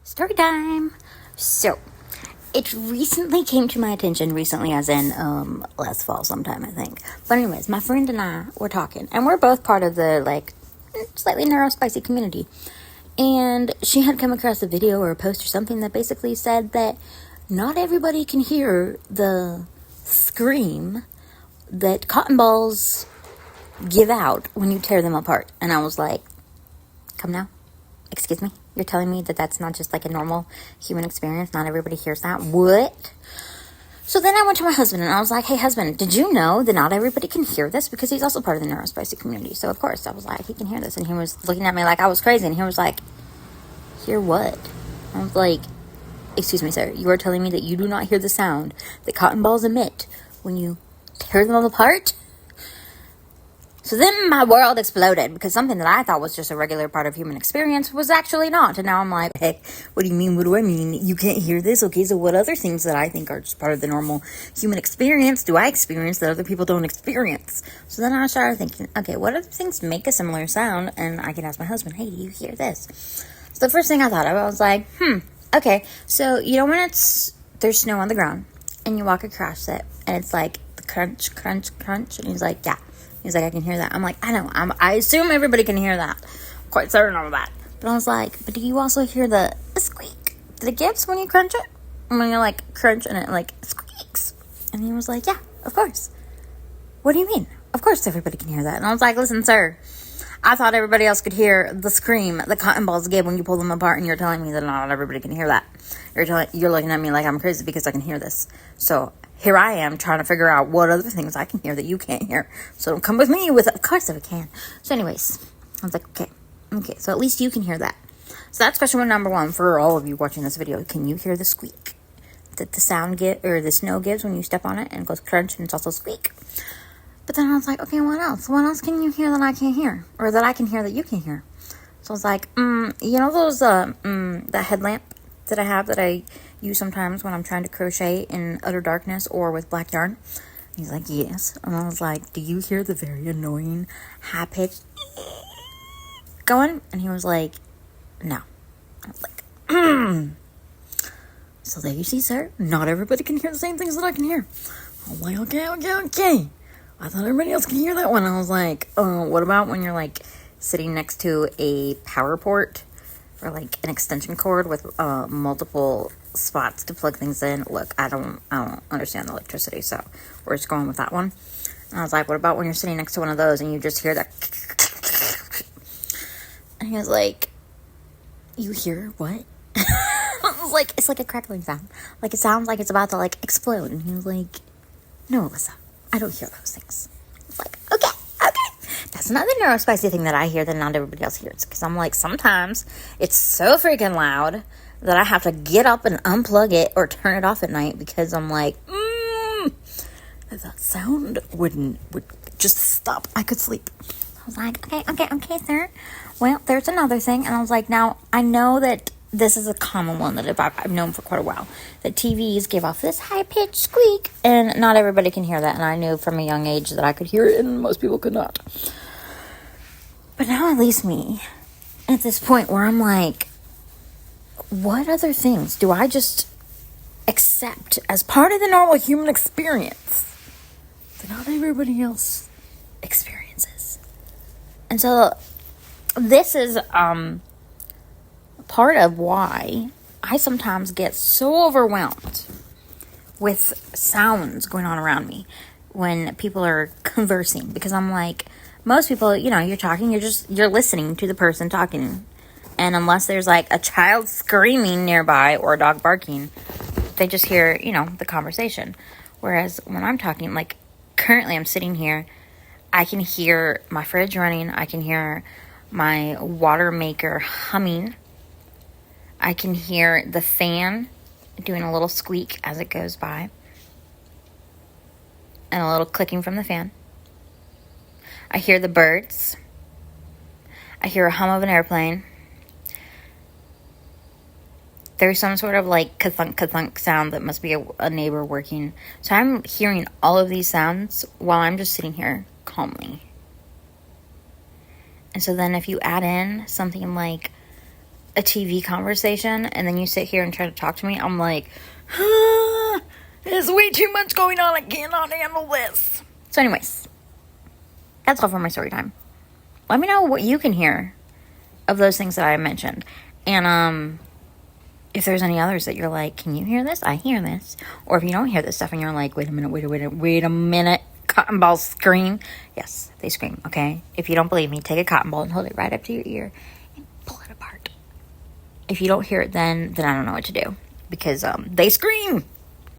Story time. So, it recently came to my attention, recently as in last fall sometime, I think. But anyways, my friend and I were talking, and we're both part of the, slightly Neurospicy community. And she had come across a video or a post or something that basically said that not everybody can hear the scream that cotton balls give out when you tear them apart. And I was like, come now? Excuse me? You're telling me that that's not just like a normal human experience? Not everybody hears that? What? So then I went to my husband and I was like, hey, husband, did you know that not everybody can hear this? Because he's also part of the Neurospicy community. So, of course, I was like, he can hear this. And he was looking at me like I was crazy. And he was like, hear what? I was like, excuse me, sir. You are telling me that you do not hear the sound that cotton balls emit when you tear them apart? So then my world exploded because something that I thought was just a regular part of human experience was actually not. And now I'm like, hey, what do you mean? What do I mean? You can't hear this? Okay, so what other things that I think are just part of the normal human experience do I experience that other people don't experience? So then I started thinking, okay, what other things make a similar sound? And I can ask my husband, hey, do you hear this? So the first thing I thought of, I was like, okay, so you know when there's snow on the ground and you walk across it and it's like the crunch, crunch, crunch, and he's like, yeah. He's like, I can hear that. I'm like, I know. I assume everybody can hear that. I'm quite certain of that. But I was like, but do you also hear the squeak that it gives when you crunch it? And when you crunch and it squeaks. And he was like, yeah, of course. What do you mean? Of course everybody can hear that. And I was like, listen, sir, I thought everybody else could hear the scream the cotton balls give when you pull them apart, and you're telling me that not everybody can hear that. You're looking at me like I'm crazy because I can hear this. So here I am trying to figure out what other things I can hear that you can't hear. So don't come with me with it. Of course I can. So anyways, I was like, okay. So at least you can hear that. So that's question number one for all of you watching this video. Can you hear the squeak that the snow gives when you step on it and it goes crunch and it's also squeak? But then I was like, okay, what else? What else can you hear that I can't hear? Or that I can hear that you can hear? So I was like, you know those, that headlamp that I have that I use sometimes when I'm trying to crochet in utter darkness or with black yarn? He's like, yes. And I was like, do you hear the very annoying, high-pitched going? And he was like, no. I was like, So there you see, sir. Not everybody can hear the same things that I can hear. I was like, okay. I thought everybody else could hear that one. I was like, what about when you're sitting next to a power port or an extension cord with multiple spots to plug things in? Look, I don't understand the electricity, so we're just going with that one. And I was like, what about when you're sitting next to one of those and you just hear that? And he was like, you hear what? I was like, it's like a crackling sound. It sounds like it's about to explode. And he was like, no, Alyssa, I don't hear those things. I was like, okay. That's another Neurospicy thing that I hear that not everybody else hears. Because I'm like, sometimes it's so freaking loud that I have to get up and unplug it or turn it off at night because I'm like, that sound would just stop. I could sleep. I was like, okay, sir. Well, there's another thing. And I was like, now, I know that this is a common one that I've known for quite a while. That TVs give off this high-pitched squeak, and not everybody can hear that. And I knew from a young age that I could hear it, and most people could not. But now at least me, at this point where I'm like, what other things do I just accept as part of the normal human experience that not everybody else experiences? And so this is part of why I sometimes get so overwhelmed with sounds going on around me when people are conversing, because I'm like, most people, you're talking, you're listening to the person talking, and unless there's a child screaming nearby or a dog barking, they just hear, the conversation. Whereas when I'm talking, currently I'm sitting here, I can hear my fridge running, I can hear my water maker humming, I can hear the fan doing a little squeak as it goes by, and a little clicking from the fan. I hear the birds. I hear a hum of an airplane. There's some sort of ka-thunk sound that must be a neighbor working. So I'm hearing all of these sounds while I'm just sitting here calmly. And so then if you add in something like a TV conversation and then you sit here and try to talk to me, I'm like, there's way too much going on. I cannot handle this. So anyways, that's all for my story time. Let me know what you can hear of those things that I mentioned. And if there's any others that you're like, can you hear this? I hear this. Or if you don't hear this stuff and you're like, wait a minute, cotton balls scream. Yes, they scream, okay? If you don't believe me, take a cotton ball and hold it right up to your ear and pull it apart. If you don't hear it then I don't know what to do. Because they scream.